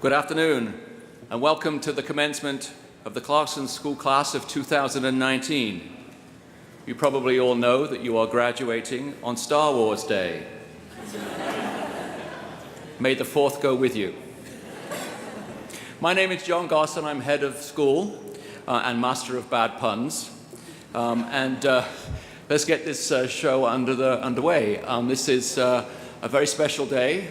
Good afternoon, and welcome to the commencement of the Clarkson School Class of 2019. You probably all know that you are graduating on Star Wars Day. May the 4th go with you. My name is John Goss, and I'm head of school and master of bad puns. Let's get this show underway. This is a very special day,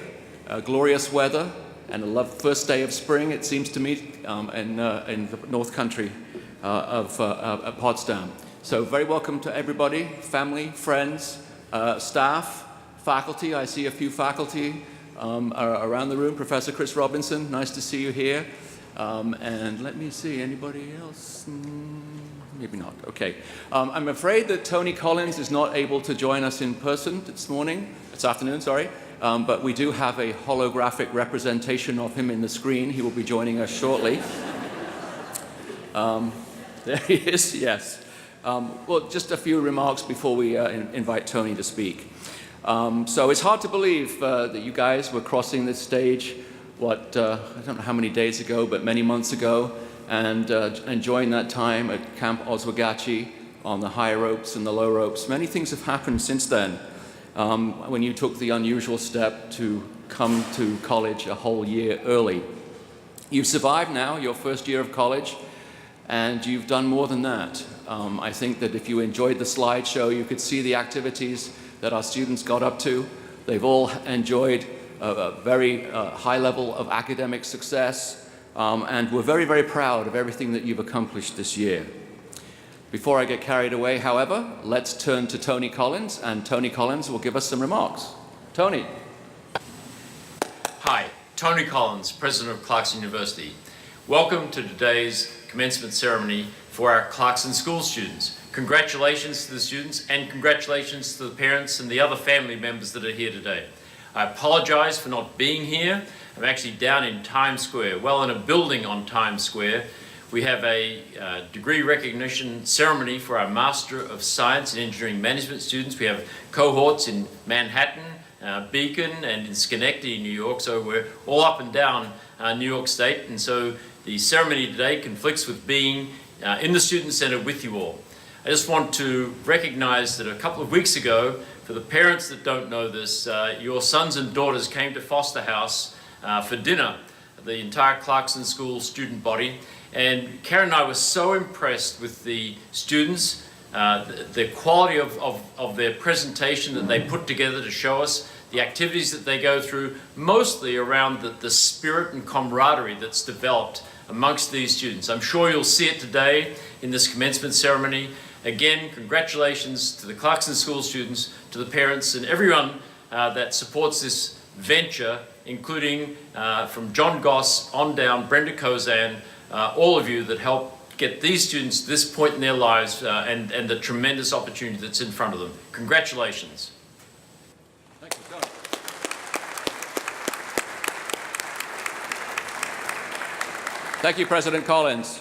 glorious weather, and a first day of spring, it seems to me, in the North Country of Potsdam. So very welcome to everybody, family, friends, staff, faculty. I see a few faculty around the room. Professor Chris Robinson, nice to see you here. And let me see, anybody else? Maybe not. Okay. I'm afraid that Tony Collins is not able to join us in person this afternoon, sorry. But we do have a holographic representation of him in the screen. He will be joining us shortly. There he is, yes. Well, just a few remarks before we invite Tony to speak. So it's hard to believe that you guys were crossing this stage, I don't know how many days ago, but many months ago, and enjoying that time at Camp Oswegatchie on the high ropes and the low ropes. Many things have happened since then. When you took the unusual step to come to college a whole year early. You've survived now, your first year of college, and you've done more than that. I think that if you enjoyed the slideshow, you could see the activities that our students got up to. They've all enjoyed a very high level of academic success, and we're very, very proud of everything that you've accomplished this year. Before I get carried away, however, let's turn to Tony Collins, and Tony Collins will give us some remarks. Tony. Hi, Tony Collins, President of Clarkson University. Welcome to today's commencement ceremony for our Clarkson School students. Congratulations to the students, and congratulations to the parents and the other family members that are here today. I apologize for not being here. I'm actually down in Times Square, well in a building on Times Square. We have a degree recognition ceremony for our Master of Science in Engineering Management students. We have cohorts in Manhattan, Beacon, and in Schenectady, New York. So we're all up and down New York State. And so the ceremony today conflicts with being in the Student Center with you all. I just want to recognize that a couple of weeks ago, for the parents that don't know this, your sons and daughters came to Foster House for dinner, the entire Clarkson School student body. And Karen and I were so impressed with the students, the quality of their presentation that they put together to show us, the activities that they go through, mostly around the spirit and camaraderie that's developed amongst these students. I'm sure you'll see it today in this commencement ceremony. Again, congratulations to the Clarkson School students, to the parents, and everyone that supports this venture, including from John Goss on down, Brenda Kozan, all of you that help get these students to this point in their lives and the tremendous opportunity that's in front of them. Congratulations. Thank you, Tony. Thank you, President Collins.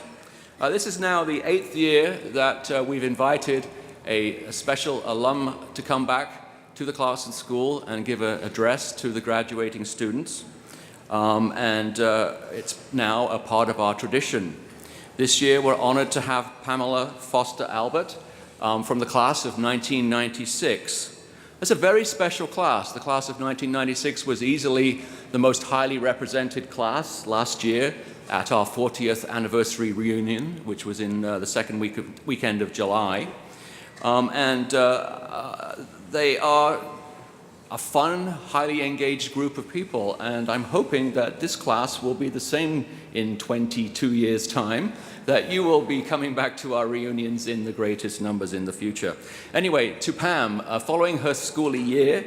This is now the 8th year that we've invited a special alum to come back to the Clarkson School and give an address to the graduating students. It's now a part of our tradition. This year we're honored to have Pamela Foster Albert from the class of 1996. That's a very special class. The class of 1996 was easily the most highly represented class last year at our 40th anniversary reunion, which was in the second weekend of July. They are a fun, highly engaged group of people, and I'm hoping that this class will be the same in 22 years' time, that you will be coming back to our reunions in the greatest numbers in the future. Anyway, to Pam, following her schooly year,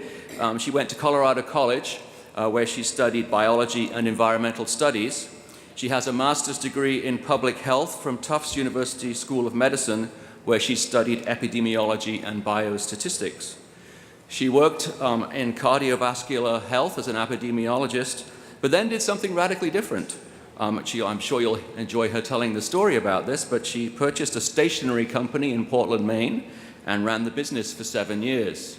she went to Colorado College, where she studied biology and environmental studies. She has a master's degree in public health from Tufts University School of Medicine, where she studied epidemiology and biostatistics. She worked in cardiovascular health as an epidemiologist, but then did something radically different. I'm sure you'll enjoy her telling the story about this, but she purchased a stationery company in Portland, Maine, and ran the business for 7 years.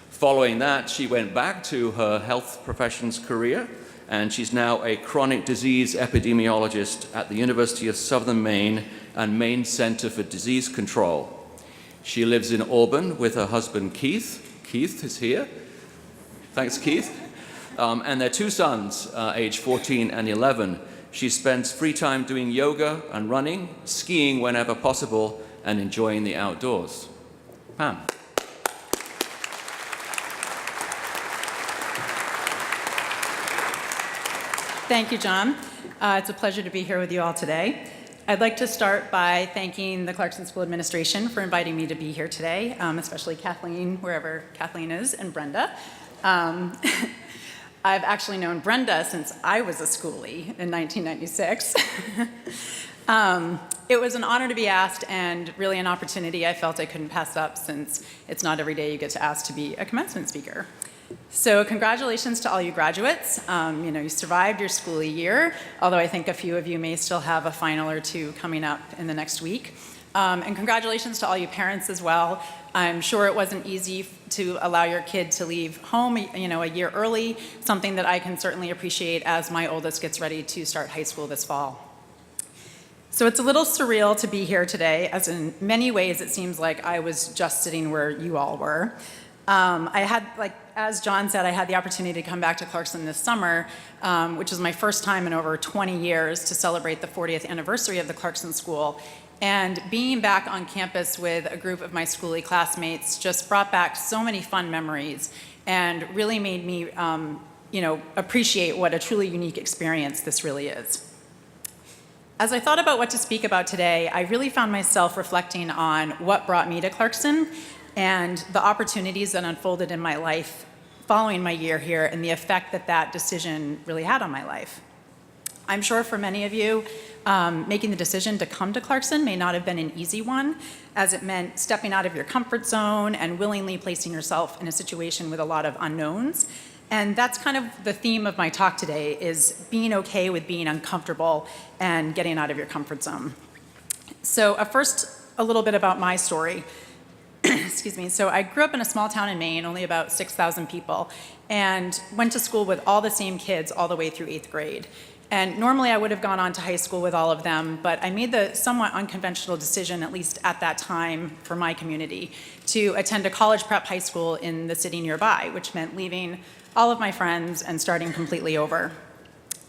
Following that, she went back to her health professions career and she's now a chronic disease epidemiologist at the University of Southern Maine and Maine Center for Disease Control. She lives in Auburn with her husband, Keith. Keith is here. Thanks, Keith. And their two sons, age 14 and 11. She spends free time doing yoga and running, skiing whenever possible, and enjoying the outdoors. Pam. Thank you, John. It's a pleasure to be here with you all today. I'd like to start by thanking the Clarkson School Administration for inviting me to be here today, especially Kathleen, wherever Kathleen is, and Brenda. I've actually known Brenda since I was a schoolie in 1996. It was an honor to be asked and really an opportunity I felt I couldn't pass up since it's not every day you get to ask to be a commencement speaker. So congratulations to all you graduates. You survived your school year, although I think a few of you may still have a final or two coming up in the next week. And congratulations to all you parents as well. I'm sure it wasn't easy to allow your kid to leave home, a year early, something that I can certainly appreciate as my oldest gets ready to start high school this fall. So it's a little surreal to be here today, as in many ways it seems like I was just sitting where you all were. I had, as John said, I had the opportunity to come back to Clarkson this summer, which is my first time in over 20 years to celebrate the 40th anniversary of the Clarkson School. And being back on campus with a group of my schoolie classmates just brought back so many fun memories and really made me, appreciate what a truly unique experience this really is. As I thought about what to speak about today, I really found myself reflecting on what brought me to Clarkson and the opportunities that unfolded in my life following my year here and the effect that that decision really had on my life. I'm sure for many of you, making the decision to come to Clarkson may not have been an easy one, as it meant stepping out of your comfort zone and willingly placing yourself in a situation with a lot of unknowns. And that's kind of the theme of my talk today, is being okay with being uncomfortable and getting out of your comfort zone. So first, a little bit about my story. Excuse me. So I grew up in a small town in Maine, only about 6,000 people, and went to school with all the same kids all the way through 8th grade. And normally I would have gone on to high school with all of them, but I made the somewhat unconventional decision, at least at that time for my community, to attend a college prep high school in the city nearby, which meant leaving all of my friends and starting completely over.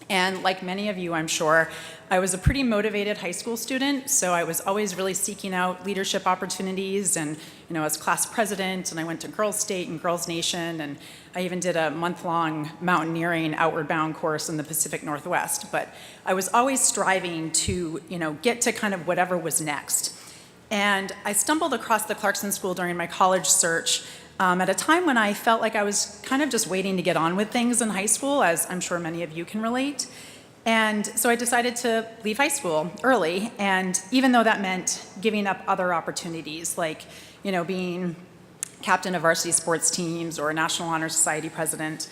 And like many of you, I'm sure, I was a pretty motivated high school student, so I was always really seeking out leadership opportunities, and I was class president, and I went to Girls State and Girls Nation, and I even did a month-long mountaineering outward bound course in the Pacific Northwest. But I was always striving to, get to kind of whatever was next. And I stumbled across the Clarkson School during my college search at a time when I felt like I was kind of just waiting to get on with things in high school, as I'm sure many of you can relate. And so I decided to leave high school early, and even though that meant giving up other opportunities, like, being captain of varsity sports teams or a National Honor Society president,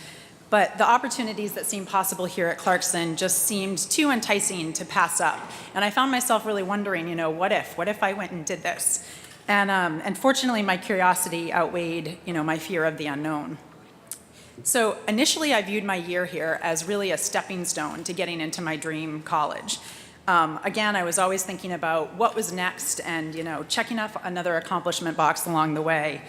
but the opportunities that seemed possible here at Clarkson just seemed too enticing to pass up. And I found myself really wondering, what if I went and did this? And fortunately, my curiosity outweighed, my fear of the unknown. So initially, I viewed my year here as really a stepping stone to getting into my dream college. Again, I was always thinking about what was next and, checking off another accomplishment box along the way.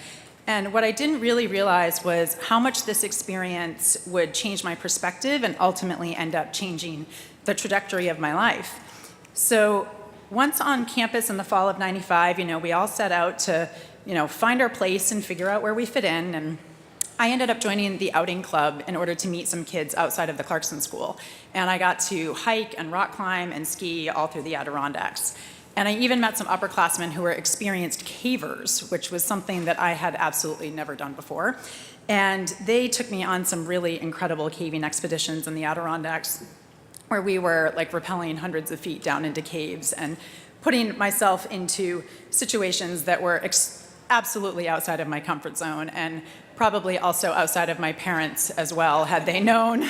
And what I didn't really realize was how much this experience would change my perspective and ultimately end up changing the trajectory of my life. So once on campus in the fall of '95, we all set out to, find our place and figure out where we fit in. And I ended up joining the outing club in order to meet some kids outside of the Clarkson School. And I got to hike and rock climb and ski all through the Adirondacks. And I even met some upperclassmen who were experienced cavers, which was something that I had absolutely never done before. And they took me on some really incredible caving expeditions in the Adirondacks, where we were rappelling hundreds of feet down into caves and putting myself into situations that were absolutely outside of my comfort zone, and probably also outside of my parents as well, had they known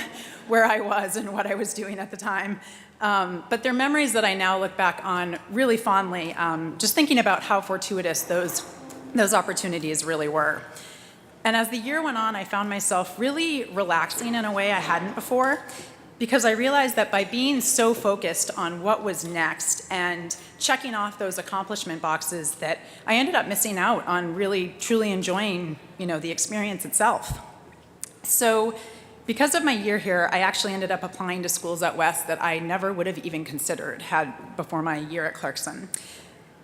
where I was and what I was doing at the time. But they're memories that I now look back on really fondly, just thinking about how fortuitous those opportunities really were. And as the year went on, I found myself really relaxing in a way I hadn't before. because I realized that by being so focused on what was next and checking off those accomplishment boxes, that I ended up missing out on really truly enjoying, the experience itself. So because of my year here, I actually ended up applying to schools at West that I never would have even considered before my year at Clarkson.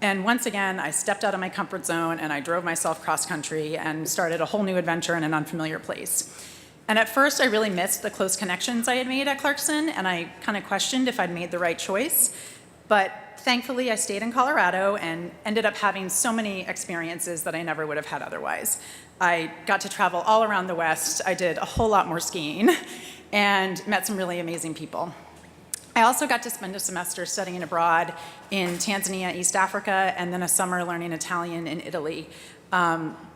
And once again, I stepped out of my comfort zone and I drove myself cross country and started a whole new adventure in an unfamiliar place. And at first, I really missed the close connections I had made at Clarkson, and I kind of questioned if I'd made the right choice. But thankfully, I stayed in Colorado and ended up having so many experiences that I never would have had otherwise. I got to travel all around the West. I did a whole lot more skiing and met some really amazing people. I also got to spend a semester studying abroad in Tanzania, East Africa, and then a summer learning Italian in Italy.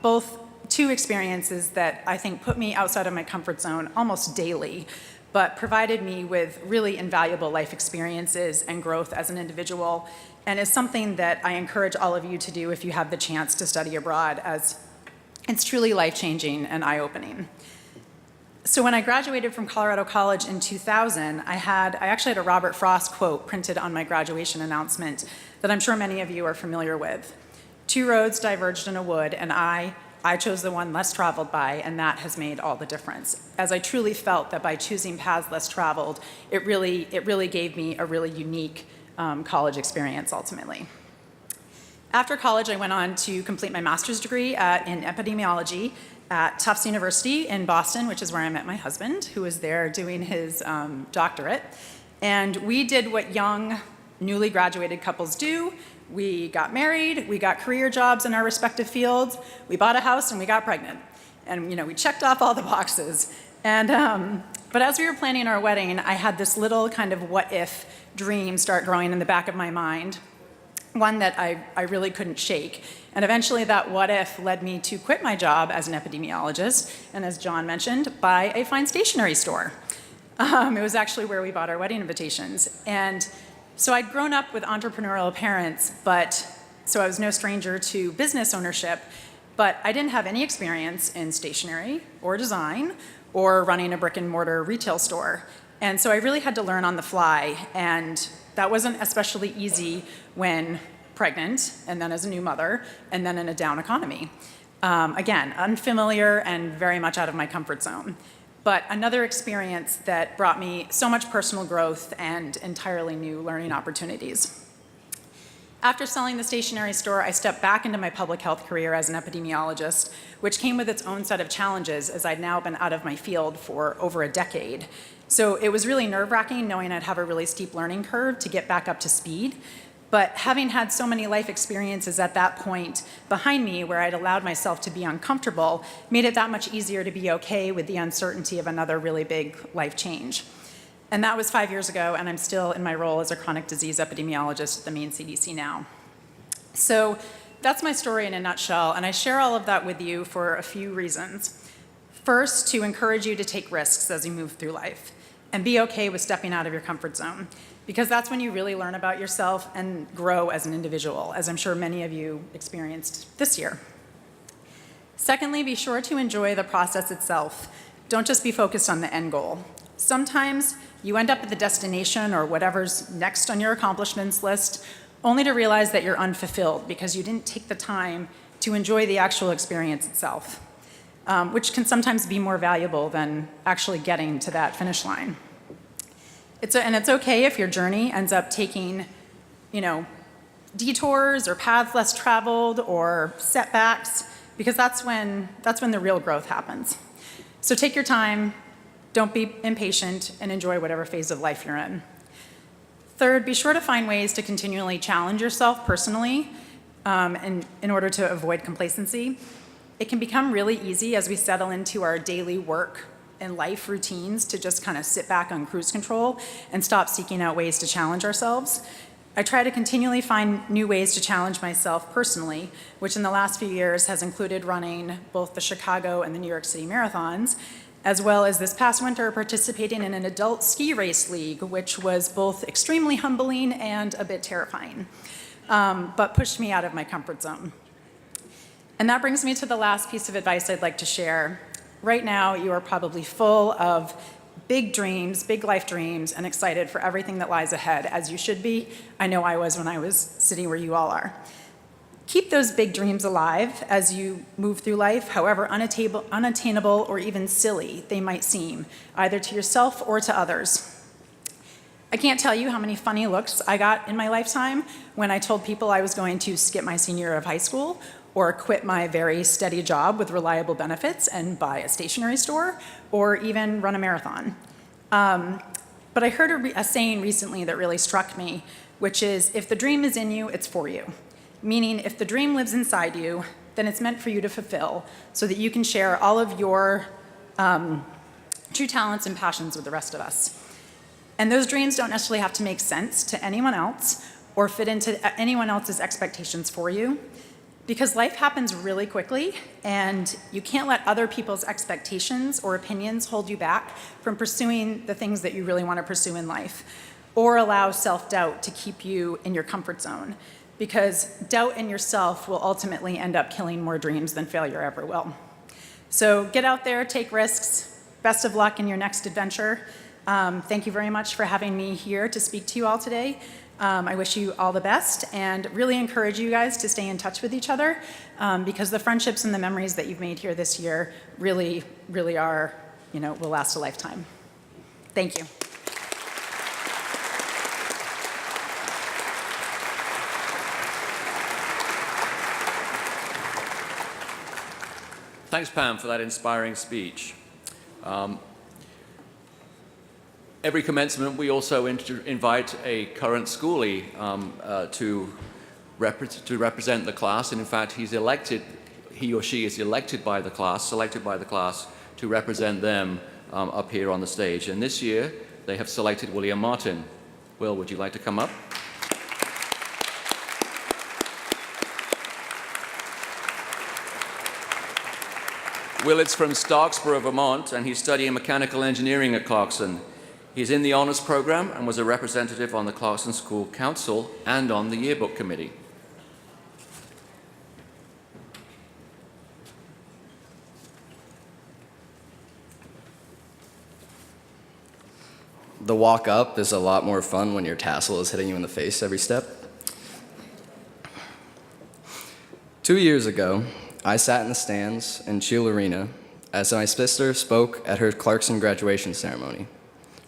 Both two experiences that I think put me outside of my comfort zone almost daily, but provided me with really invaluable life experiences and growth as an individual, and is something that I encourage all of you to do if you have the chance to study abroad, as it's truly life-changing and eye-opening. So when I graduated from Colorado College in 2000, I actually had a Robert Frost quote printed on my graduation announcement that I'm sure many of you are familiar with. "Two roads diverged in a wood, and I chose the one less traveled by, and that has made all the difference." As I truly felt that by choosing paths less traveled, it really gave me a really unique college experience ultimately. After college, I went on to complete my master's degree in epidemiology at Tufts University in Boston, which is where I met my husband, who was there doing his doctorate. And we did what young, newly graduated couples do. We got married, we got career jobs in our respective fields, we bought a house, and we got pregnant. And we checked off all the boxes. And but as we were planning our wedding, I had this little kind of what-if dream start growing in the back of my mind, one that I really couldn't shake. And eventually that what-if led me to quit my job as an epidemiologist, and as John mentioned, buy a fine stationery store. It was actually where we bought our wedding invitations. And so I'd grown up with entrepreneurial parents, so I was no stranger to business ownership, but I didn't have any experience in stationery or design or running a brick and mortar retail store. And so I really had to learn on the fly, and that wasn't especially easy when pregnant, and then as a new mother, and then in a down economy. Again, unfamiliar and very much out of my comfort zone. But another experience that brought me so much personal growth and entirely new learning opportunities. After selling the stationery store, I stepped back into my public health career as an epidemiologist, which came with its own set of challenges, as I'd now been out of my field for over a decade. So it was really nerve-wracking knowing I'd have a really steep learning curve to get back up to speed. But having had so many life experiences at that point behind me where I'd allowed myself to be uncomfortable made it that much easier to be okay with the uncertainty of another really big life change. And that was 5 years ago, and I'm still in my role as a chronic disease epidemiologist at the Maine CDC now. So that's my story in a nutshell, and I share all of that with you for a few reasons. First, to encourage you to take risks as you move through life, and be okay with stepping out of your comfort zone, because that's when you really learn about yourself and grow as an individual, as I'm sure many of you experienced this year. Secondly, be sure to enjoy the process itself. Don't just be focused on the end goal. Sometimes you end up at the destination or whatever's next on your accomplishments list, only to realize that you're unfulfilled because you didn't take the time to enjoy the actual experience itself, which can sometimes be more valuable than actually getting to that finish line. And it's okay if your journey ends up taking, detours or paths less traveled or setbacks, because that's when the real growth happens. So take your time, don't be impatient, and enjoy whatever phase of life you're in. Third, be sure to find ways to continually challenge yourself personally in order to avoid complacency. It can become really easy as we settle into our daily work and life routines to just kind of sit back on cruise control and stop seeking out ways to challenge ourselves. I try to continually find new ways to challenge myself personally, which in the last few years has included running both the Chicago and the New York City marathons, as well as this past winter participating in an adult ski race league, which was both extremely humbling and a bit terrifying, but pushed me out of my comfort zone. And that brings me to the last piece of advice I'd like to share. Right now, you are probably full of big dreams, big life dreams, and excited for everything that lies ahead, as you should be. I know I was when I was sitting where you all are. Keep those big dreams alive as you move through life, however unattainable or even silly they might seem, either to yourself or to others. I can't tell you how many funny looks I got in my lifetime when I told people I was going to skip my senior year of high school or quit my very steady job with reliable benefits and buy a stationery store or even run a marathon. But I heard a saying recently that really struck me, which is, if the dream is in you, it's for you. Meaning, if the dream lives inside you, then it's meant for you to fulfill so that you can share all of your true talents and passions with the rest of us. And those dreams don't necessarily have to make sense to anyone else or fit into anyone else's expectations for you, because life happens really quickly, and you can't let other people's expectations or opinions hold you back from pursuing the things that you really want to pursue in life, or allow self-doubt to keep you in your comfort zone, because doubt in yourself will ultimately end up killing more dreams than failure ever will. So get out there, take risks. Best of luck in your next adventure. Thank you very much for having me here to speak to you all today. I wish you all the best and really encourage you guys to stay in touch with each other, because the friendships and the memories that you've made here this year really, really are, will last a lifetime. Thank you. Thanks, Pam, for that inspiring speech. Every commencement, we also invite a current schoolie to represent the class, and in fact, he or she is elected by the class, selected by the class to represent them up here on the stage. And this year, they have selected William Martin. Will, would you like to come up? Will is from Starksboro, Vermont, and he's studying mechanical engineering at Clarkson. He's in the honors program and was a representative on the Clarkson School Council and on the yearbook committee. The walk up is a lot more fun when your tassel is hitting you in the face every step. 2 years ago, I sat in the stands in Shield Arena as my sister spoke at her Clarkson graduation ceremony.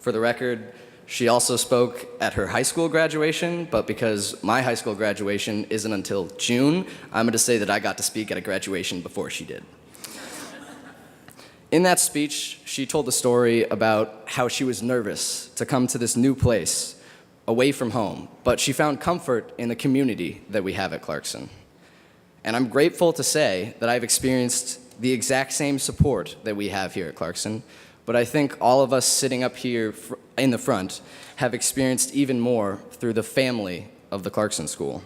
For the record, she also spoke at her high school graduation, but because my high school graduation isn't until June, I'm going to say that I got to speak at a graduation before she did. In that speech, she told the story about how she was nervous to come to this new place, away from home, but she found comfort in the community that we have at Clarkson. And I'm grateful to say that I've experienced the exact same support that we have here at Clarkson, but I think all of us sitting up here in the front have experienced even more through the family of the Clarkson School.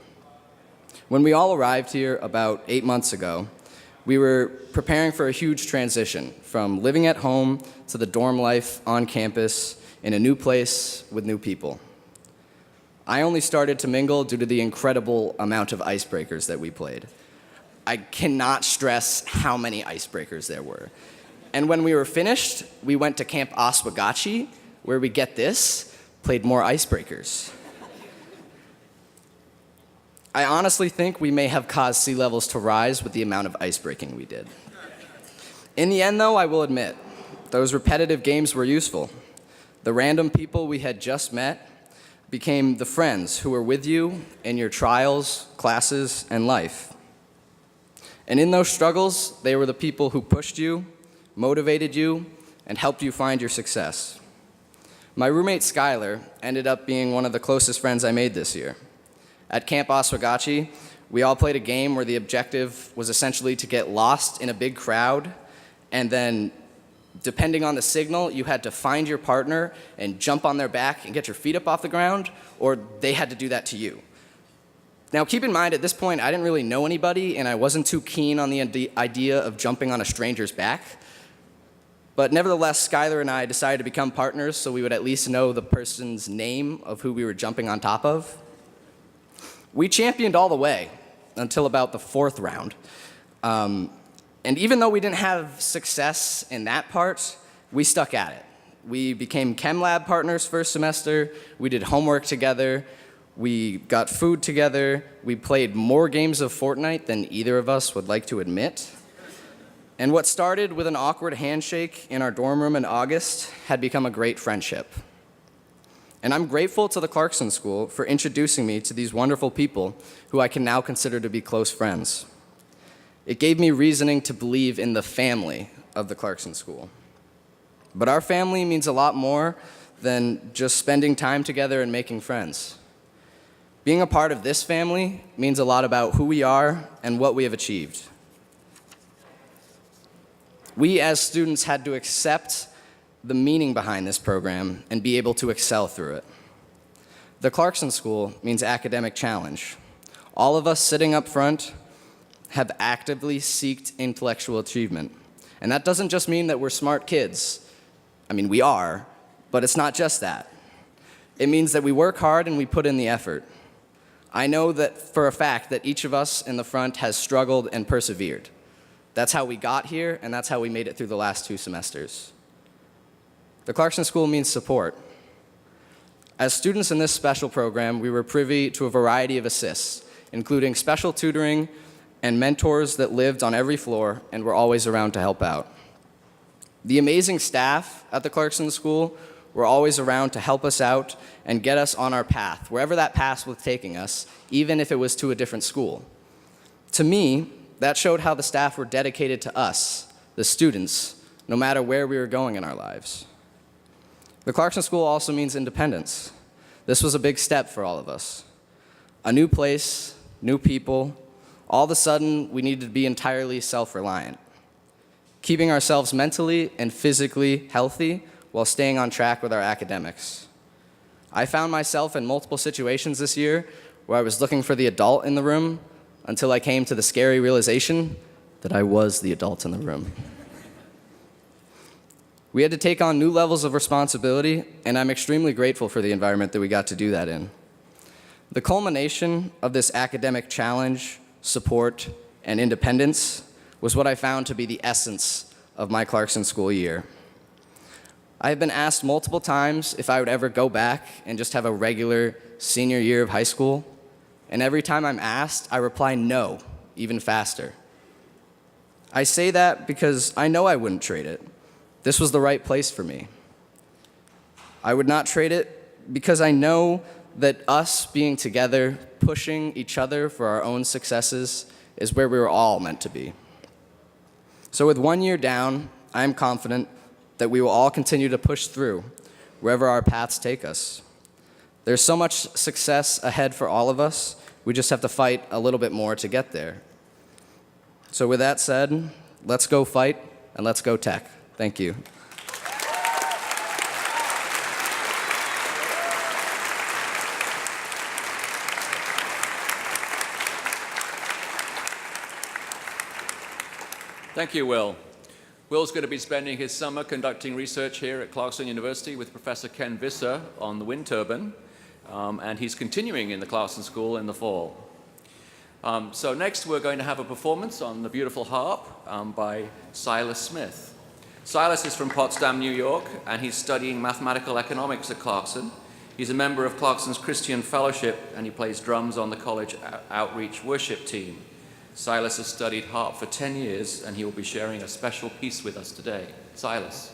When we all arrived here about 8 months ago, we were preparing for a huge transition from living at home to the dorm life on campus in a new place with new people. I only started to mingle due to the incredible amount of icebreakers that we played. I cannot stress how many icebreakers there were. And when we were finished, we went to Camp Oswegatchie, where we, get this, played more icebreakers. I honestly think we may have caused sea levels to rise with the amount of icebreaking we did. In the end, though, I will admit, those repetitive games were useful. The random people we had just met became the friends who were with you in your trials, classes, and life. And in those struggles, they were the people who pushed you, motivated you, and helped you find your success. My roommate Skylar ended up being one of the closest friends I made this year. At Camp Oswegatchie, we all played a game where the objective was essentially to get lost in a big crowd, and then, depending on the signal, you had to find your partner and jump on their back and get your feet up off the ground, or they had to do that to you. Now, keep in mind, at this point, I didn't really know anybody, and I wasn't too keen on the idea of jumping on a stranger's back. But nevertheless, Skylar and I decided to become partners so we would at least know the person's name of who we were jumping on top of. We championed all the way until about the 4th round. And even though we didn't have success in that part, we stuck at it. We became chem lab partners first semester. We did homework together. We got food together. We played more games of Fortnite than either of us would like to admit. And what started with an awkward handshake in our dorm room in August had become a great friendship. And I'm grateful to the Clarkson School for introducing me to these wonderful people who I can now consider to be close friends. It gave me reasoning to believe in the family of the Clarkson School. But our family means a lot more than just spending time together and making friends. Being a part of this family means a lot about who we are and what we have achieved. We as students had to accept the meaning behind this program and be able to excel through it. The Clarkson School means academic challenge. All of us sitting up front have actively sought intellectual achievement. And that doesn't just mean that we're smart kids. I mean, we are, but it's not just that. It means that we work hard and we put in the effort. I know that for a fact that each of us in the front has struggled and persevered. That's how we got here, and that's how we made it through the last 2 semesters. The Clarkson School means support. As students in this special program, we were privy to a variety of assists, including special tutoring and mentors that lived on every floor and were always around to help out. The amazing staff at the Clarkson School were always around to help us out and get us on our path, wherever that path was taking us, even if it was to a different school. To me, that showed how the staff were dedicated to us, the students, no matter where we were going in our lives. The Clarkson School also means independence. This was a big step for all of us. A new place, new people. All of a sudden, we needed to be entirely self-reliant, keeping ourselves mentally and physically healthy while staying on track with our academics. I found myself in multiple situations this year where I was looking for the adult in the room until I came to the scary realization that I was the adult in the room. We had to take on new levels of responsibility, and I'm extremely grateful for the environment that we got to do that in. The culmination of this academic challenge, support, and independence was what I found to be the essence of my Clarkson School year. I have been asked multiple times if I would ever go back and just have a regular senior year of high school, and every time I'm asked, I reply no, even faster. I say that because I know I wouldn't trade it. This was the right place for me. I would not trade it because I know that us being together, pushing each other for our own successes, is where we were all meant to be. So with 1 year down, I am confident that we will all continue to push through wherever our paths take us. There's so much success ahead for all of us, we just have to fight a little bit more to get there. So with that said, let's go fight and let's go tech. Thank you. Thank you, Will. Will's going to be spending his summer conducting research here at Clarkson University with Professor Ken Visser on the wind turbine, and he's continuing in the Clarkson School in the fall. So next we're going to have a performance on the beautiful harp by Silas Smith. Silas is from Potsdam, New York, and he's studying mathematical economics at Clarkson. He's a member of Clarkson's Christian Fellowship, and he plays drums on the college outreach worship team. Silas has studied harp for 10 years, and he will be sharing a special piece with us today. Silas.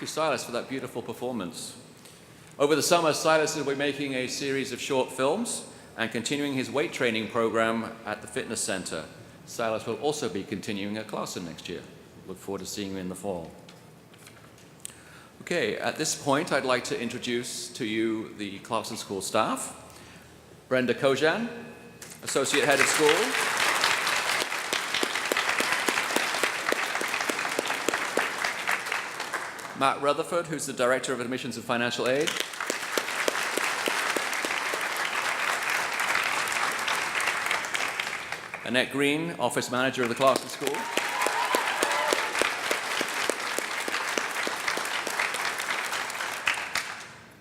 you, Silas, for that beautiful performance. Over the summer, Silas will be making a series of short films and continuing his weight training program at the fitness center. Silas will also be continuing at Clarkson next year. Look forward to seeing you in the fall. Okay, at this point, I'd like to introduce to you the Clarkson School staff. Brenda Kojan, Associate Head of School. Matt Rutherford, who's the Director of Admissions and Financial Aid. Annette Green, Office Manager of the Clarkson School.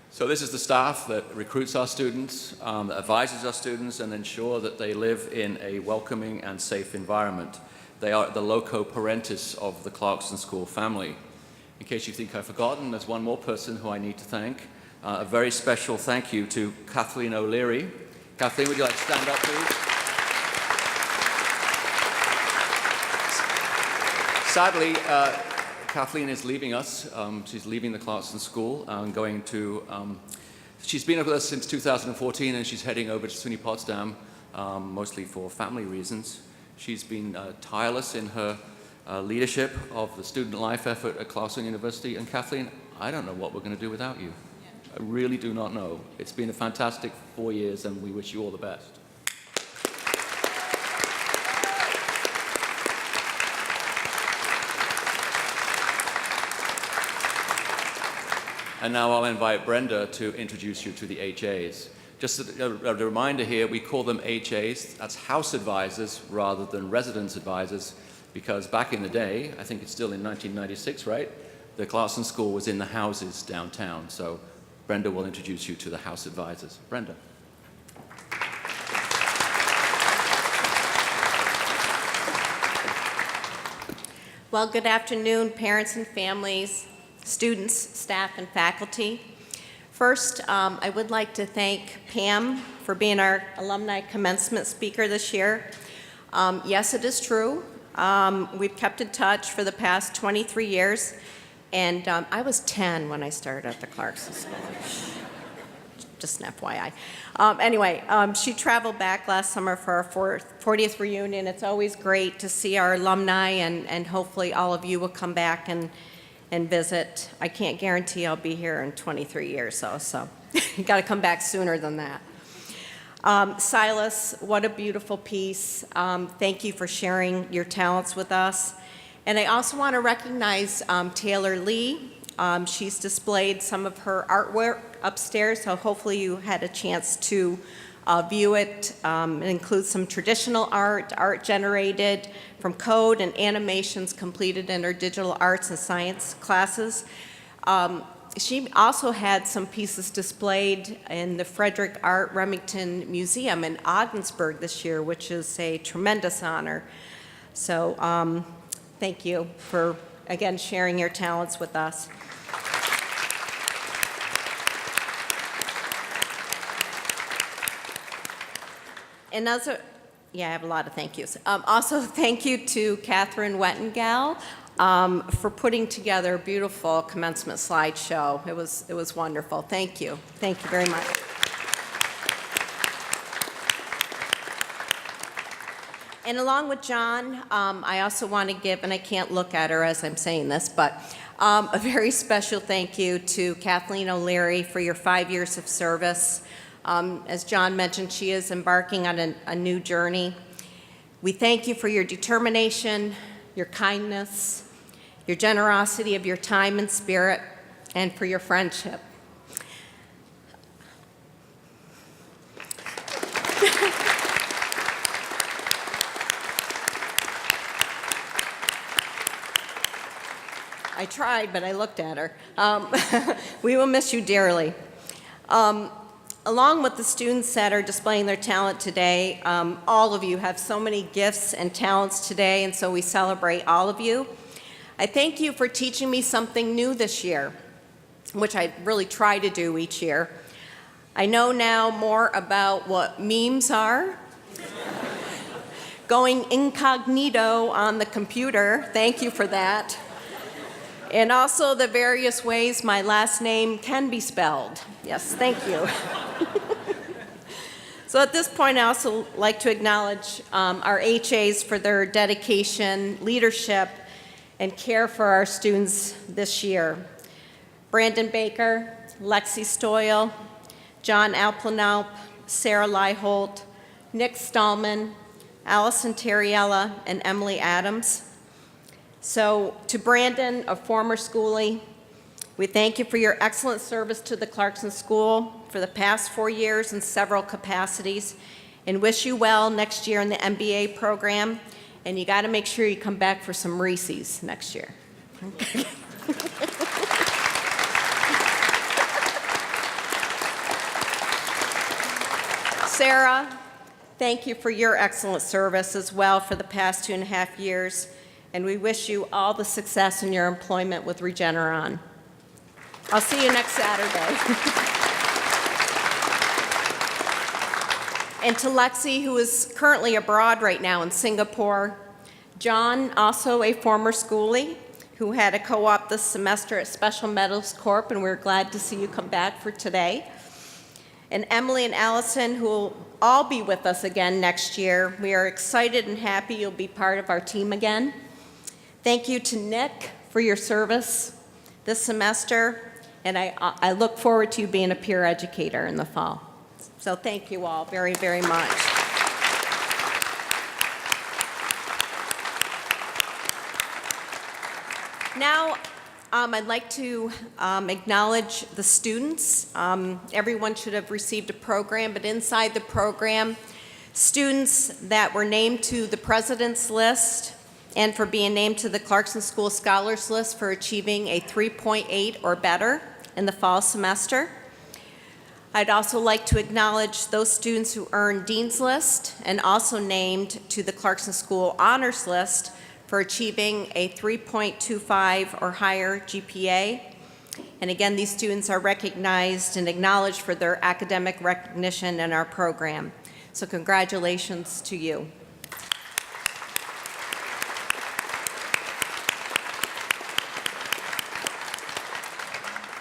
So this is the staff that recruits our students, that advises our students, and ensure that they live in a welcoming and safe environment. They are the loco parentis of the Clarkson School family. In case you think I've forgotten, there's one more person who I need to thank. A very special thank you to Kathleen O'Leary. Kathleen, would you like to stand up, please? Sadly, Kathleen is leaving us. She's leaving the Clarkson School and going to, she's been with us since 2014 and she's heading over to SUNY Potsdam, mostly for family reasons. She's been tireless in her leadership of the student life effort at Clarkson University. And Kathleen, I don't know what we're going to do without you. I really do not know. It's been a fantastic 4 years and we wish you all the best. And now I'll invite Brenda to introduce you to the HAs. Just a reminder here, we call them HAs, that's house advisors rather than residence advisors, because back in the day, I think it's still in 1996, right? The Clarkson School was in the houses downtown. So Brenda will introduce you to the house advisors. Brenda. Well, good afternoon, parents and families, students, staff, and faculty. First, I would like to thank Pam for being our alumni commencement speaker this year. Yes, it is true. We've kept in touch for the past 23 years, and I was 10 when I started at the Clarkson School. Just an FYI. Anyway, she traveled back last summer for our 40th reunion. It's always great to see our alumni, and hopefully all of you will come back and visit. I can't guarantee I'll be here in 23 years, though, so you got to come back sooner than that. Silas, what a beautiful piece. Thank you for sharing your talents with us. And I also want to recognize Taylor Lee. She's displayed some of her artwork upstairs, so hopefully you had a chance to view it. It includes some traditional art generated from code and animations completed in her digital arts and science classes. She also had some pieces displayed in the Frederick Art Remington Museum in Ogdensburg this year, which is a tremendous honor. So thank you for, again, sharing your talents with us. And also, yeah, I have a lot of thank yous. Also, thank you to Catherine Wettengal for putting together a beautiful commencement slideshow. It was wonderful. Thank you. Thank you very much. And along with John, I also want to give, and I can't look at her as I'm saying this, but a very special thank you to Kathleen O'Leary for your 5 years of service. As John mentioned, she is embarking on a new journey. We thank you for your determination, your kindness, your generosity of your time and spirit, and for your friendship. I tried, but I looked at her. We will miss you dearly. Along with the students that are displaying their talent today, all of you have so many gifts and talents today, and so we celebrate all of you. I thank you for teaching me something new this year, which I really try to do each year. I know now more about what memes are. Going incognito on the computer, thank you for that. And also the various ways my last name can be spelled. Yes, thank you. So at this point, I also like to acknowledge our HAs for their dedication, leadership, and care for our students this year. Brandon Baker, Lexi Stoyle, John Alplanaup, Sarah Leiholt, Nick Stallman, Allison Terriella, and Emily Adams. So to Brandon, a former schoolie, we thank you for your excellent service to the Clarkson School for the past 4 years in several capacities, and wish you well next year in the MBA program. And you got to make sure you come back for some Reese's next year. Sarah, thank you for your excellent service as well for the past 2.5 years, and we wish you all the success in your employment with Regeneron. I'll see you next Saturday. And to Lexi, who is currently abroad right now in Singapore, John, also a former schoolie, who had a co-op this semester at Special Metals Corp., and we're glad to see you come back for today. And Emily and Allison, who will all be with us again next year. We are excited and happy you'll be part of our team again. Thank you to Nick for your service this semester, and I look forward to you being a peer educator in the fall. So thank you all very, very much. Now, I'd like to acknowledge the students. Everyone should have received a program, but inside the program, students that were named to the President's List and for being named to the Clarkson School Scholars List for achieving a 3.8 or better in the fall semester. I'd also like to acknowledge those students who earned Dean's List and also named to the Clarkson School Honors List for achieving a 3.25 or higher GPA. And again, these students are recognized and acknowledged for their academic recognition in our program. So congratulations to you.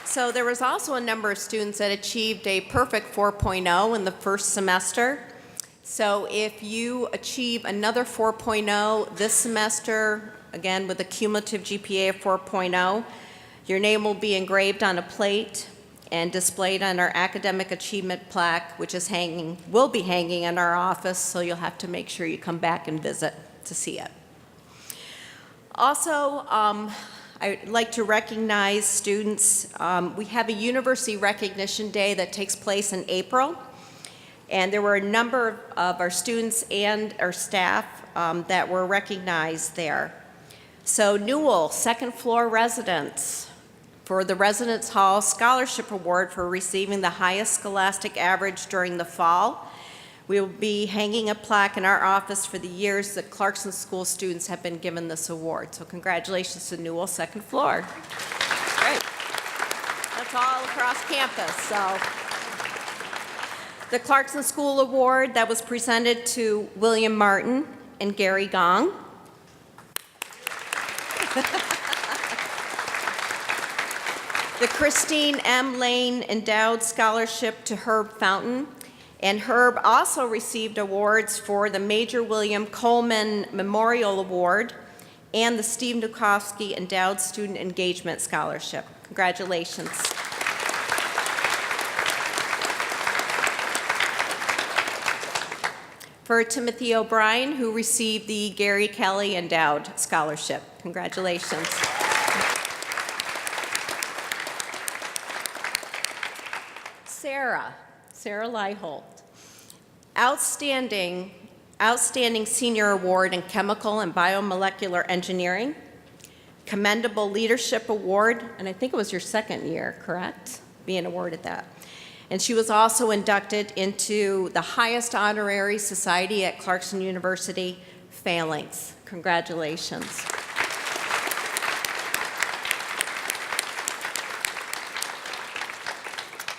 So there was also a number of students that achieved a perfect 4.0 in the first semester. So if you achieve another 4.0 this semester, again with a cumulative GPA of 4.0, your name will be engraved on a plate and displayed on our academic achievement plaque, which is will be hanging in our office, so you'll have to make sure you come back and visit to see it. Also, I'd like to recognize students. We have a University Recognition Day that takes place in April. And there were a number of our students and our staff that were recognized there. So Newell, second floor residents, for the Residence Hall Scholarship Award for receiving the highest scholastic average during the fall. We will be hanging a plaque in our office for the years that Clarkson School students have been given this award. So congratulations to Newell, second floor. Great. That's all across campus. So. The Clarkson School Award that was presented to William Martin and Gary Gong. The Christine M. Lane Endowed Scholarship to Herb Fountain. And Herb also received awards for the Major William Coleman Memorial Award and the Steve Nukowski Endowed Student Engagement Scholarship. Congratulations. For Timothy O'Brien, who received the Gary Kelly Endowed Scholarship. Congratulations. Sarah Leiholt. Outstanding Senior Award in Chemical and Biomolecular Engineering. Commendable Leadership Award, and I think it was your second year, correct? Being awarded that. And she was also inducted into the highest honorary society at Clarkson University, Phalanx. Congratulations.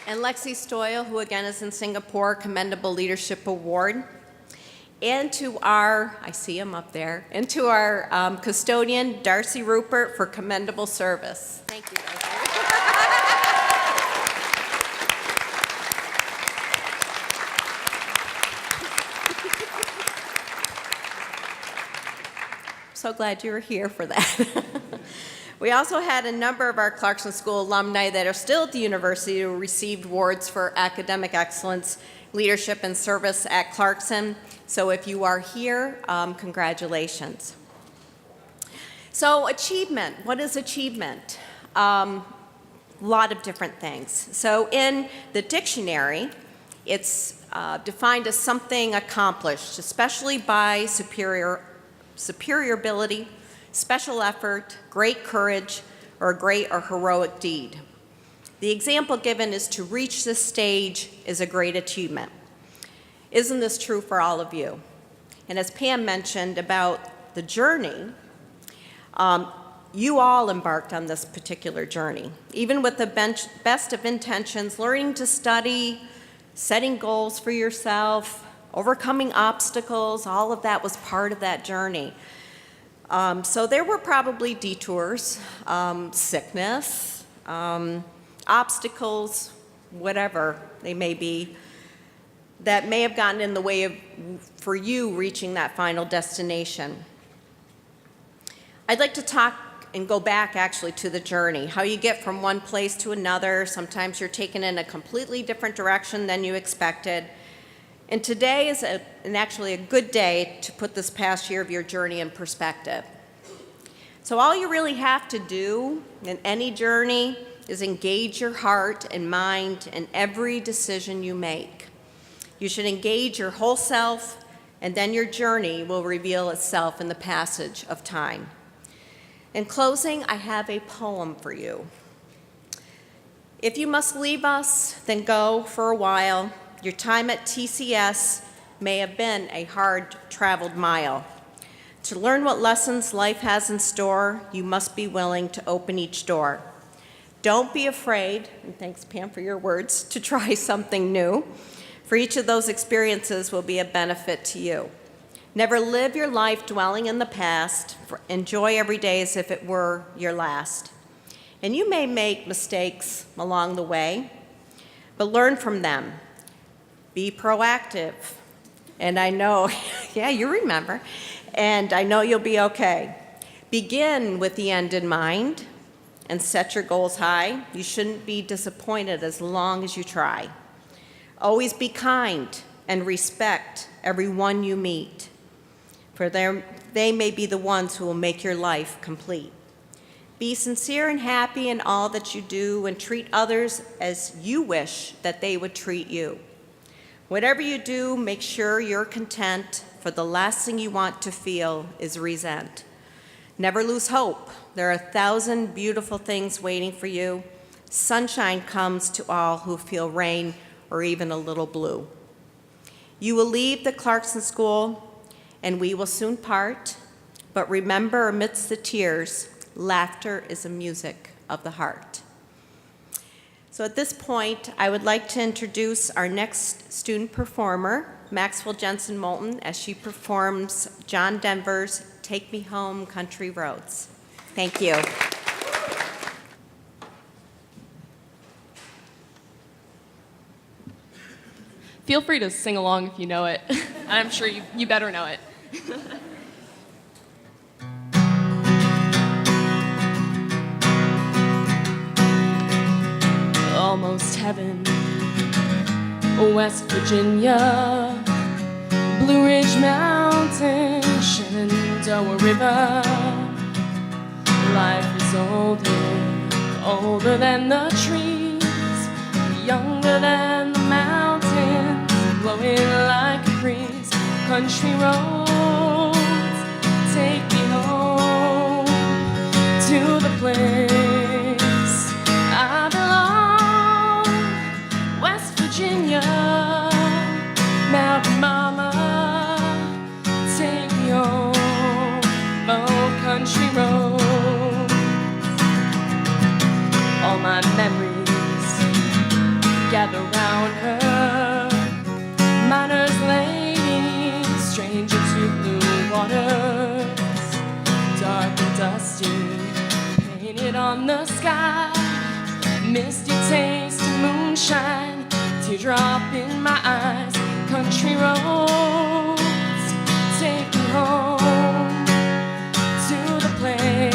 And Lexi Stoyle, who again is in Singapore, Commendable Leadership Award. and to our, I see him up there, and to our custodian, Darcy Rupert, for commendable service. Thank you, Darcy. So glad you were here for that. We also had a number of our Clarkson School alumni that are still at the university who received awards for academic excellence, leadership, and service at Clarkson. So if you are here, congratulations. So achievement, what is achievement? A lot of different things. So in the dictionary, it's defined as something accomplished, especially by superior ability, special effort, great courage, or a great or heroic deed. The example given is to reach this stage is a great achievement. Isn't this true for all of you? And as Pam mentioned about the journey, you all embarked on this particular journey. Even with the best of intentions, learning to study, setting goals for yourself, overcoming obstacles, all of that was part of that journey. So there were probably detours, sickness, obstacles, whatever they may be, that may have gotten in the way of, for you, reaching that final destination. I'd like to talk and go back actually to the journey, how you get from one place to another. Sometimes you're taken in a completely different direction than you expected. And today is actually a good day to put this past year of your journey in perspective. So all you really have to do in any journey is engage your heart and mind in every decision you make. You should engage your whole self, and then your journey will reveal itself in the passage of time. In closing, I have a poem for you. If you must leave us, then go for a while. Your time at TCS may have been a hard-traveled mile. To learn what lessons life has in store, you must be willing to open each door. Don't be afraid, and thanks, Pam, for your words, to try something new, for each of those experiences will be a benefit to you. Never live your life dwelling in the past. Enjoy every day as if it were your last. And you may make mistakes along the way, but learn from them. Be proactive. And I know, yeah, you remember. And I know you'll be okay. Begin with the end in mind and set your goals high. You shouldn't be disappointed as long as you try. Always be kind and respect everyone you meet, for they may be the ones who will make your life complete. Be sincere and happy in all that you do, and treat others as you wish that they would treat you. Whatever you do, make sure you're content, for the last thing you want to feel is resent. Never lose hope. There are 1,000 beautiful things waiting for you. Sunshine comes to all who feel rain or even a little blue. You will leave the Clarkson School, and we will soon part. But remember, amidst the tears, laughter is the music of the heart. So at this point, I would like to introduce our next student performer, Maxwell Jensen Moulton, as she performs John Denver's Take Me Home, Country Roads. Thank you. Feel free to sing along if you know it. I'm sure you better know it. Almost heaven, West Virginia, Blue Ridge Mountain, Shenandoah River. Life is older than the trees, younger than the mountains, blowing like a breeze. Country roads, take me home to the place I belong. West Virginia, Mountain Mama, take me home. Oh, country roads, all my memories gather round her. Miner's lady, straight on the sky, misty taste of moonshine, teardrop in my eyes. Country roads take me home to the place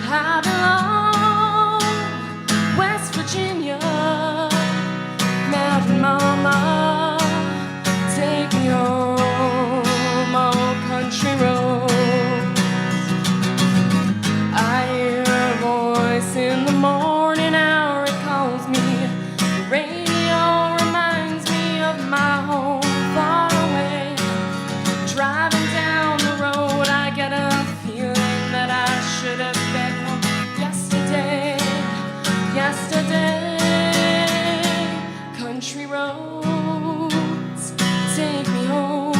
I belong. West Virginia, Mountain Mama, take me home. Oh, country roads. I hear a voice in the morning hour, it calls me. The radio reminds me of my home far away. Driving down the road, I get a feeling that I should have been home yesterday. Country roads take me home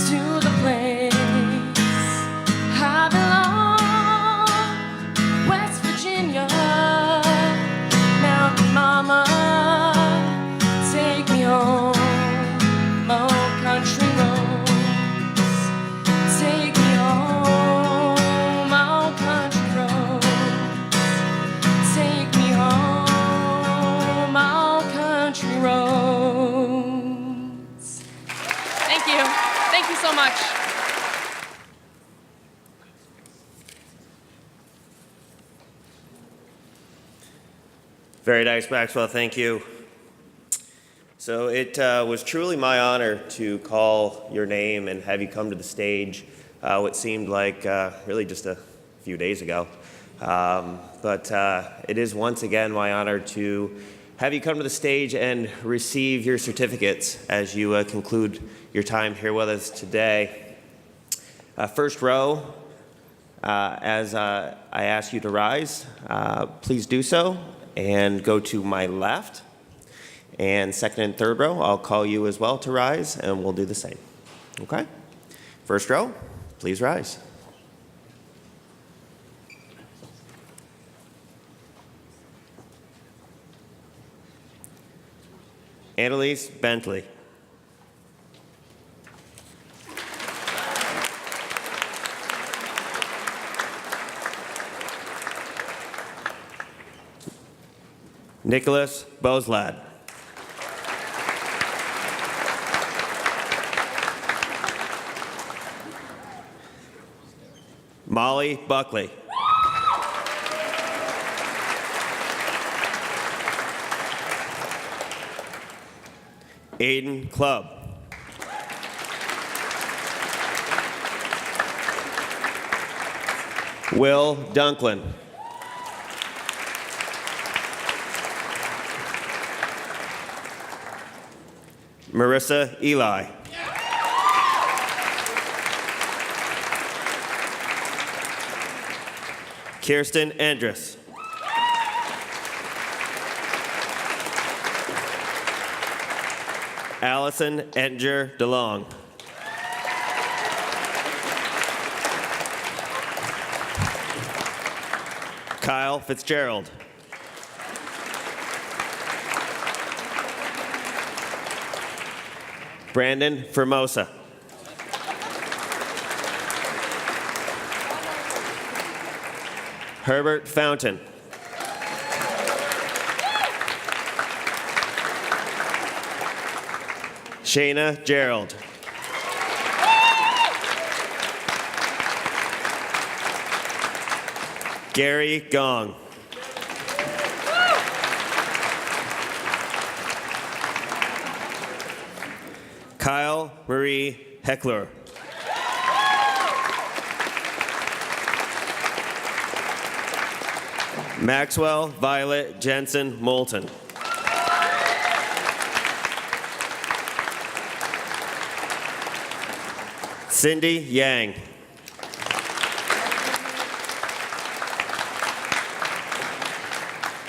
to the place I belong. West Virginia, Mountain Mama, take me home. Oh, country roads, take me home. Oh, country roads, take me home. Oh, country roads. Thank you. Thank you so much. Very nice, Maxwell. Thank you. So it was truly my honor to call your name and have you come to the stage what seemed like really just a few days ago. But it is once again my honor to have you come to the stage and receive your certificates as you conclude your time here with us today. First row, as I ask you to rise, please do so and go to my left. And second and third row, I'll call you as well to rise, and we'll do the same. Okay? First row, please rise. Annalise Bentley. Nicholas Boslad. Molly Buckley. Aiden Clubb. Will Dunklin. Marissa Eli. Kirsten Andrus. Allison Ettinger DeLong. Kyle Fitzgerald. Brandon Formosa. Herbert Fountain. Shayna Gerald. Gary Gong. Kyle Marie Heckler. Maxwell Violet Jensen Moulton. Cindy Yang.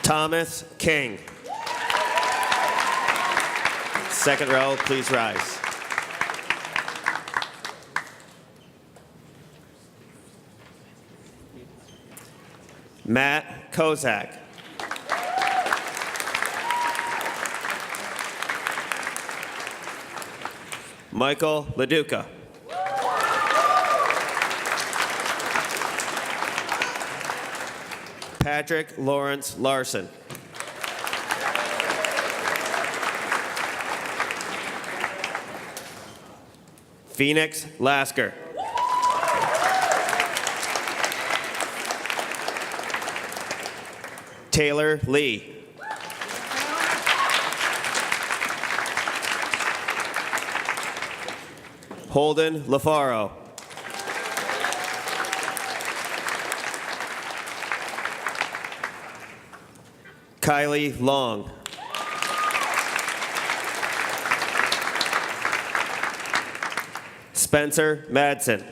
Thomas King. Second row, please rise. Matt Kozak. Michael Leduca. Patrick Lawrence Larson. Phoenix Lasker. Taylor Lee. Holden LaFaro. Kylie Long. Spencer Madsen.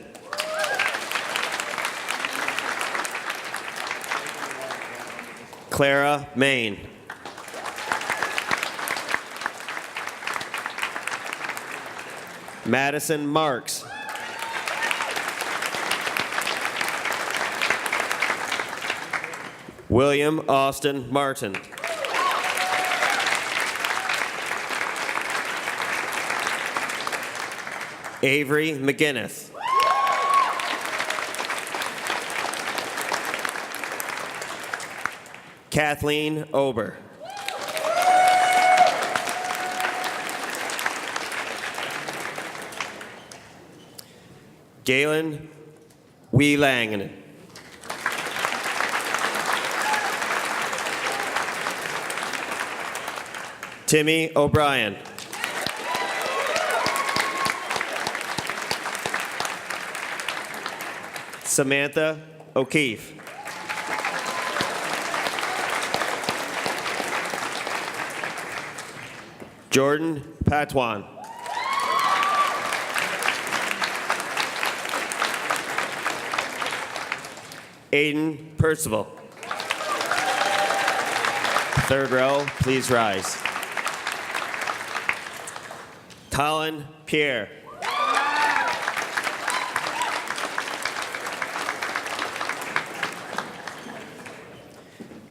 Clara Main. Madison Marks. William Austin Martin. Avery McGinnis. Kathleen Ober. Galen Wielangen. Timmy O'Brien. Samantha O'Keefe. Jordan Patwan. Aiden Percival. Third row, please rise. Colin Pierre.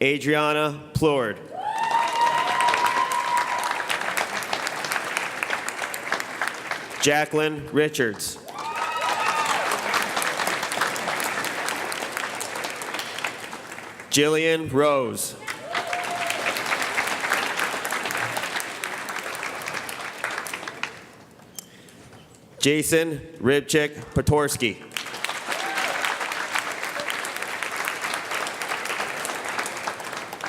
Adriana Plourde. Jacqueline Richards. Jillian Rose. Jason Ribchik Potorski.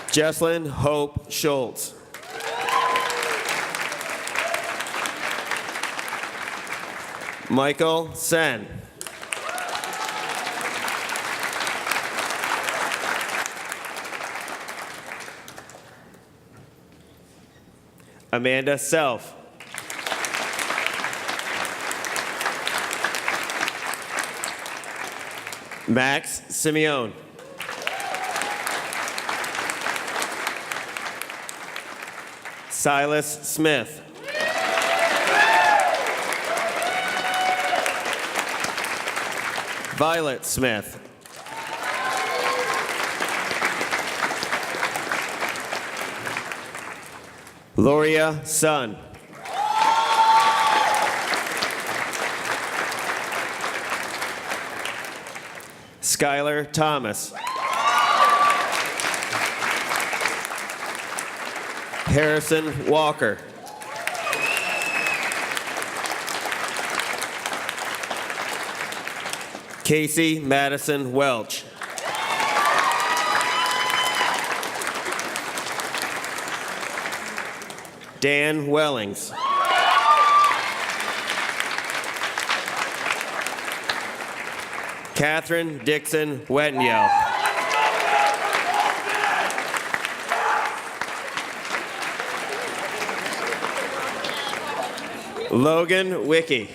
Jesslyn Hope Schultz. Michael Sen. Amanda Self. Max Simeone. Silas Smith. Violet Smith. Loria Sun. Skylar Thomas. Harrison Walker. Casey Madison Welch. Dan Wellings. Catherine Dixon Wettenyo. Logan Wickie.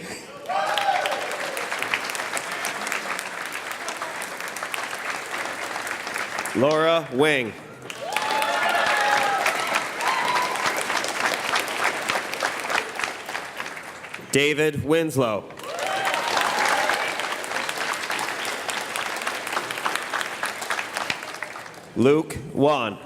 Laura Wing. David Winslow. Luke Wan.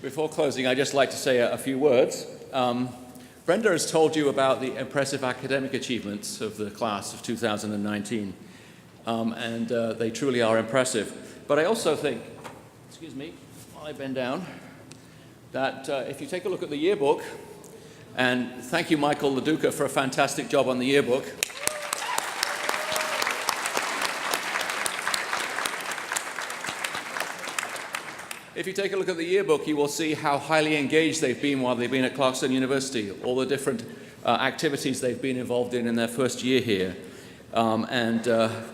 Before closing, I'd just like to say a few words. Brenda has told you about the impressive academic achievements of the class of 2019, and they truly are impressive. But I also think, excuse me, while I bend down, that if you take a look at the yearbook, and thank you, Michael LaDuca, for a fantastic job on the yearbook. If you take a look at the yearbook, you will see how highly engaged they've been while they've been at Clarkson University, all the different activities they've been involved in their first year here, and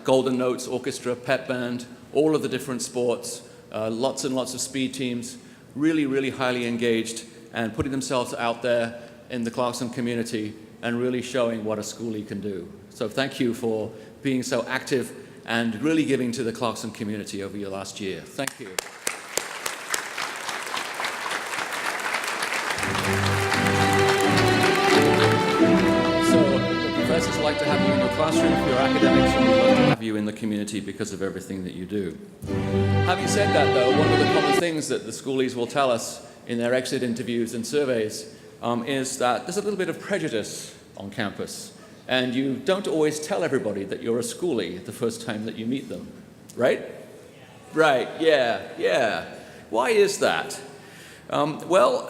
Golden Notes Orchestra, pep band, all of the different sports, lots and lots of speed teams, really, really highly engaged and putting themselves out there in the Clarkson community and really showing what a schoolie can do. So thank you for being so active and really giving to the Clarkson community over your last year. Thank you. Professors like to have you in your classroom for your academics, and we'd love to have you in the community because of everything that you do. Having said that, though, one of the common things that the schoolies will tell us in their exit interviews and surveys is that there's a little bit of prejudice on campus, and you don't always tell everybody that you're a schoolie the first time that you meet them, right? Right, yeah. Why is that? Well,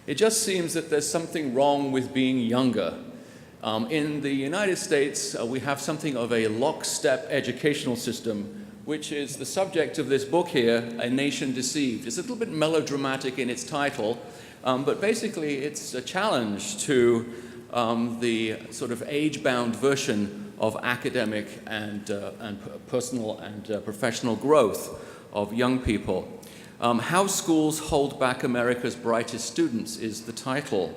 it just seems that there's something wrong with being younger. In the United States, we have something of a lockstep educational system, which is the subject of this book here, A Nation Deceived. It's a little bit melodramatic in its title, but basically it's a challenge to the sort of age-bound version of academic and personal and professional growth of young people. How Schools Hold Back America's Brightest Students is the title.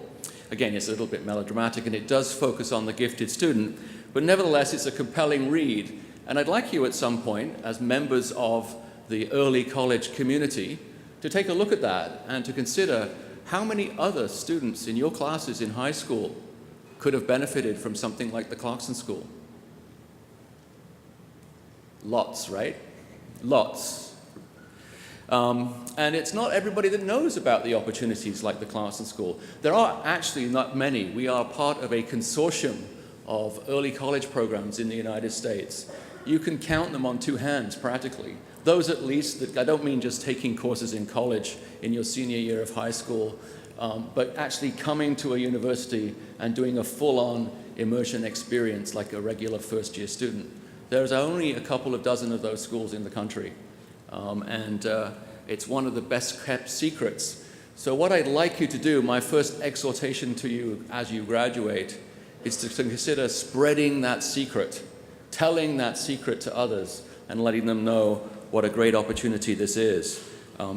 Again, it's a little bit melodramatic, and it does focus on the gifted student, but nevertheless, it's a compelling read. And I'd like you at some point, as members of the early college community, to take a look at that and to consider how many other students in your classes in high school could have benefited from something like the Clarkson School. Lots, right? Lots. And it's not everybody that knows about the opportunities like the Clarkson School. There are actually not many. We are part of a consortium of early college programs in the United States. You can count them on two hands, practically. Those at least, that I don't mean just taking courses in college in your senior year of high school, but actually coming to a university and doing a full-on immersion experience like a regular first-year student. There's only a couple of dozen of those schools in the country. It's one of the best-kept secrets. So what I'd like you to do, my first exhortation to you as you graduate, is to consider spreading that secret, telling that secret to others, and letting them know what a great opportunity this is,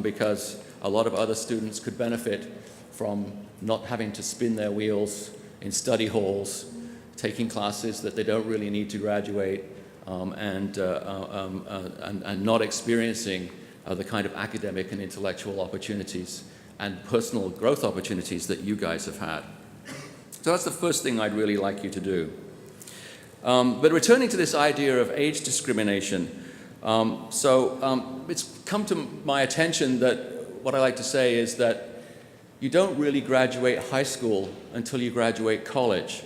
because a lot of other students could benefit from not having to spin their wheels in study halls, taking classes that they don't really need to graduate, and not experiencing the kind of academic and intellectual opportunities and personal growth opportunities that you guys have had. So that's the first thing I'd really like you to do. But returning to this idea of age discrimination, it's come to my attention that what I like to say is that you don't really graduate high school until you graduate college,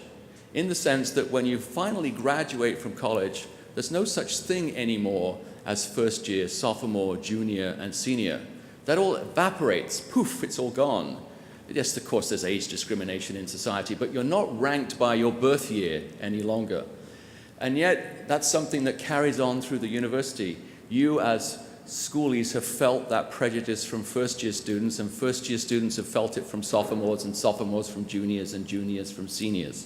in the sense that when you finally graduate from college, there's no such thing anymore as first year, sophomore, junior, and senior. That all evaporates. Poof, it's all gone. Yes, of course, there's age discrimination in society, but you're not ranked by your birth year any longer. And yet, that's something that carries on through the university. You, as schoolies, have felt that prejudice from first-year students, and first-year students have felt it from sophomores, and sophomores from juniors, and juniors from seniors.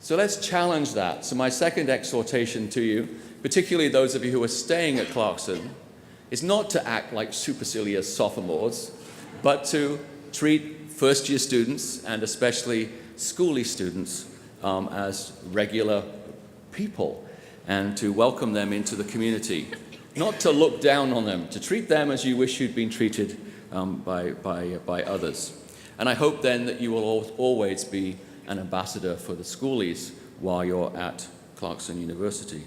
So let's challenge that. So my second exhortation to you, particularly those of you who are staying at Clarkson, is not to act like supercilious sophomores, but to treat first-year students, and especially schoolie students, as regular people, and to welcome them into the community. Not to look down on them, to treat them as you wish you'd been treated by others. And I hope then that you will always be an ambassador for the schoolies while you're at Clarkson University.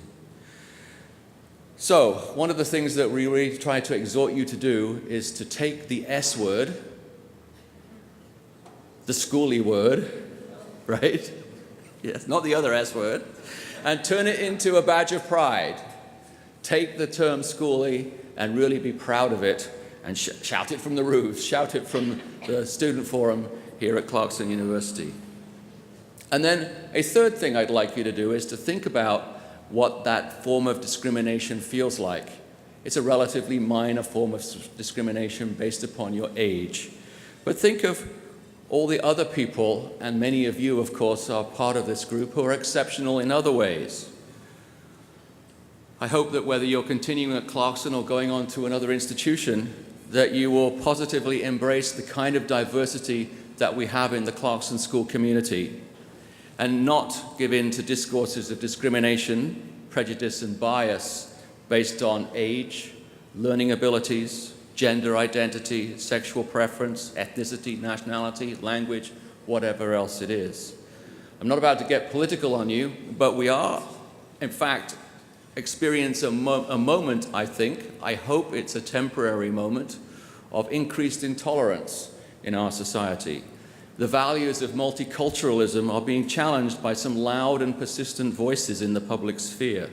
So, one of the things that we really try to exhort you to do is to take the S word, the schooly word, right? Yes, not the other S word, and turn it into a badge of pride. Take the term schooly and really be proud of it, and shout it from the roofs, shout it from the student forum here at Clarkson University. And then a third thing I'd like you to do is to think about what that form of discrimination feels like. It's a relatively minor form of discrimination based upon your age. But think of all the other people, and many of you, of course, are part of this group, who are exceptional in other ways. I hope that whether you're continuing at Clarkson or going on to another institution, that you will positively embrace the kind of diversity that we have in the Clarkson school community, and not give in to discourses of discrimination, prejudice, and bias based on age, learning abilities, gender identity, sexual preference, ethnicity, nationality, language, whatever else it is. I'm not about to get political on you, but we are, in fact, experience a moment, I hope it's a temporary moment, of increased intolerance in our society. The values of multiculturalism are being challenged by some loud and persistent voices in the public sphere.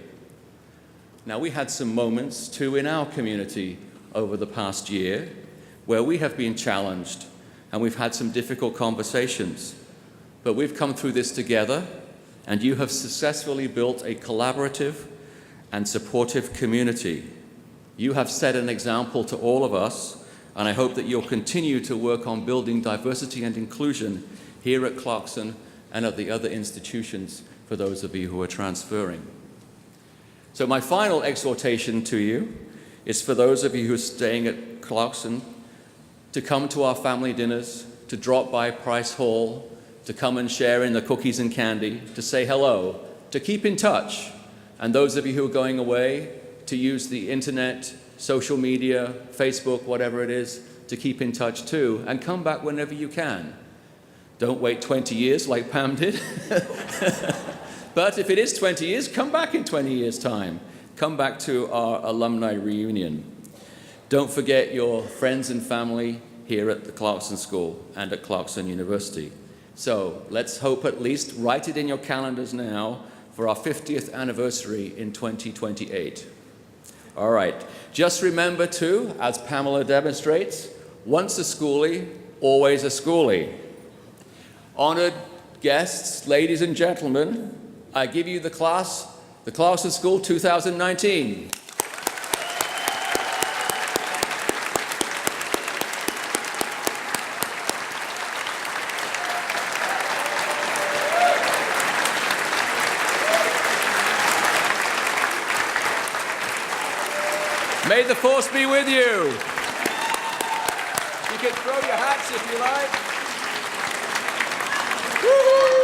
Now, we had some moments, too, in our community over the past year where we have been challenged and we've had some difficult conversations. But we've come through this together, and you have successfully built a collaborative and supportive community. You have set an example to all of us, and I hope that you'll continue to work on building diversity and inclusion here at Clarkson and at the other institutions for those of you who are transferring. So my final exhortation to you is for those of you who are staying at Clarkson to come to our family dinners, to drop by Price Hall, to come and share in the cookies and candy, to say hello, to keep in touch, and those of you who are going away, to use the internet, social media, Facebook, whatever it is, to keep in touch too, and come back whenever you can. Don't wait 20 years like Pam did. But if it is 20 years, come back in 20 years' time. Come back to our alumni reunion. Don't forget your friends and family here at the Clarkson School and at Clarkson University. So let's hope, at least write it in your calendars now, for our 50th anniversary in 2028. All right, just remember too, as Pamela demonstrates, once a schoolie, always a schoolie. Honored guests, ladies and gentlemen, I give you the Clarkson School 2019. May the force be with you. You can throw your hats if you like. Woo-hoo!